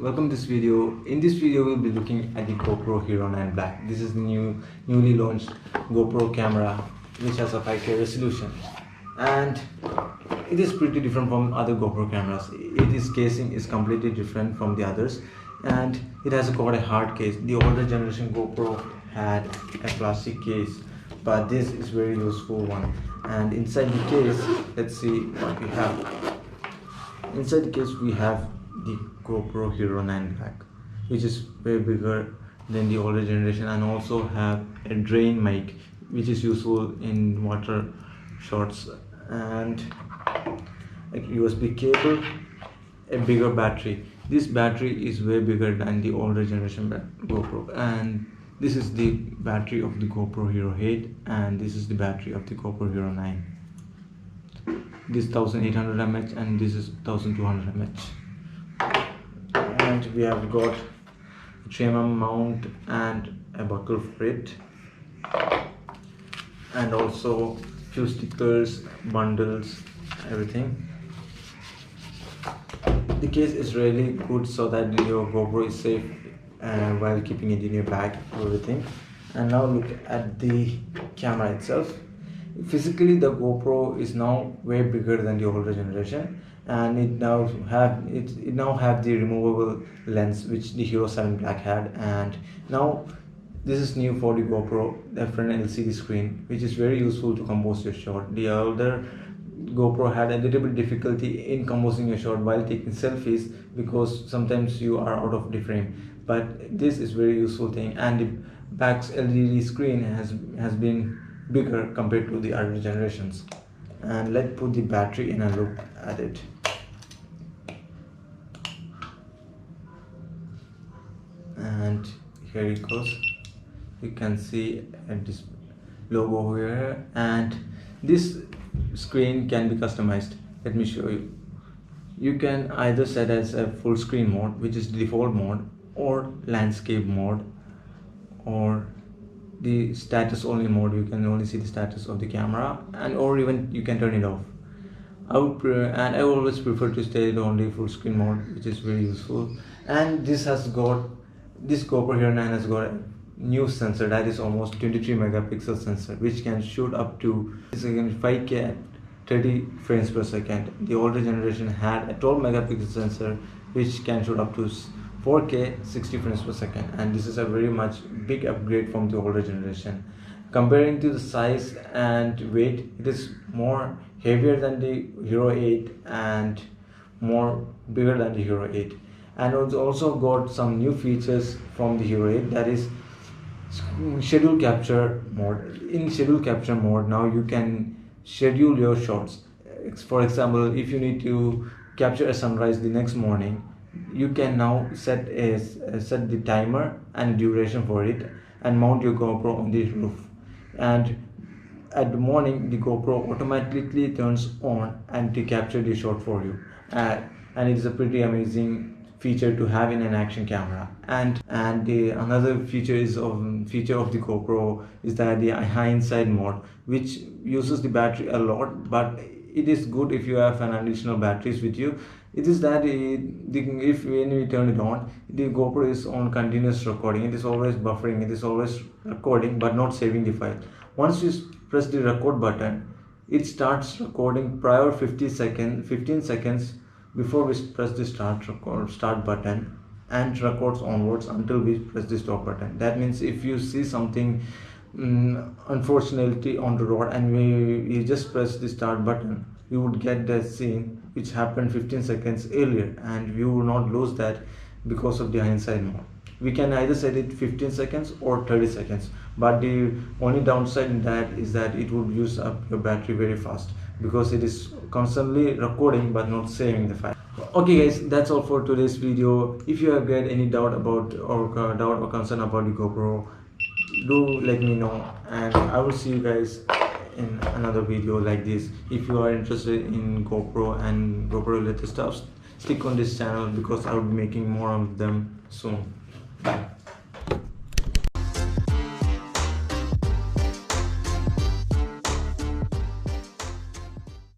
welcome to this video. In this video we'll be looking at the GoPro Hero 9 Black. This is the newly launched GoPro camera which has a 5K resolution, and it is pretty different from other GoPro cameras. Its casing is completely different from the others, and it has got a hard case. The older generation GoPro had a plastic case, but this is very useful one. And inside the case, let's see what we have. Inside the case we have the GoPro Hero 9 Black, which is way bigger than the older generation, and also have a drain mic which is useful in water shots, and a USB cable, a bigger battery. This battery is way bigger than the older generation GoPro, and this is the battery of the GoPro Hero 8, and this is the battery of the GoPro Hero 9. This 1800 mAh and this is 1200 mAh. And we have got a trimmer mount and a buckle for it, and also few stickers, bundles, everything. The case is really good so that your GoPro is safe while keeping it in your bag, everything. And now look at the camera itself. Physically the GoPro is now way bigger than the older generation, and it now have the removable lens which the Hero 7 Black had, and now this is new for the GoPro, the front LCD screen, which is very useful to compose your shot. The older GoPro had a little bit difficulty in composing your shot while taking selfies because sometimes you are out of the frame, but this is very useful thing. And the back's LED screen has been bigger compared to the other generations. And let's put the battery in and look at it. And here it goes. You can see this logo here, and this screen can be customized. Let me show you. You can either set as a full screen mode, which is the default mode, or landscape mode, or the status only mode. You can only see the status of the camera, and or even you can turn it off. I always prefer to stay only full screen mode, which is very useful. And this GoPro Hero 9 has got a new sensor that is almost 23 megapixel sensor, which can shoot up to 5K at 30 frames per second. The older generation had a 12 megapixel sensor which can shoot up to 4K 60 frames per second, and this is a very much big upgrade from the older generation. Comparing to the size and weight, it is more heavier than the Hero 8 and more bigger than the Hero 8, and also got some new features from the Hero 8, that is schedule capture mode. In schedule capture mode, now you can schedule your shots. For example, if you need to capture a sunrise the next morning, you can now set the timer and duration for it and mount your GoPro on the roof, and at the morning the GoPro automatically turns on and to capture the shot for you, and it is a pretty amazing feature to have in an action camera. And another feature of the GoPro is that the hindsight mode, which uses the battery a lot, but it is good if you have an additional batteries with you. It is that if when we turn it on, the GoPro is on continuous recording. It is always buffering, it is always recording but not saving the file. Once you press the record button, it starts recording prior 15 seconds before we press the start button, and records onwards until we press the stop button. That means if you see something unfortunately on the road and we just press the start button, you would get that scene which happened 15 seconds earlier, and we will not lose that because of the hindsight mode. We can either set it 15 seconds or 30 seconds, but the only downside in that is that it would use up your battery very fast because it is constantly recording but not saving the file. Okay guys, that's all for today's video. If you have got any doubt or concern about the GoPro, do let me know, and I will see you guys in another video like this. If you are interested in GoPro and GoPro related stuff, stick on this channel because I will be making more of them soon. Bye.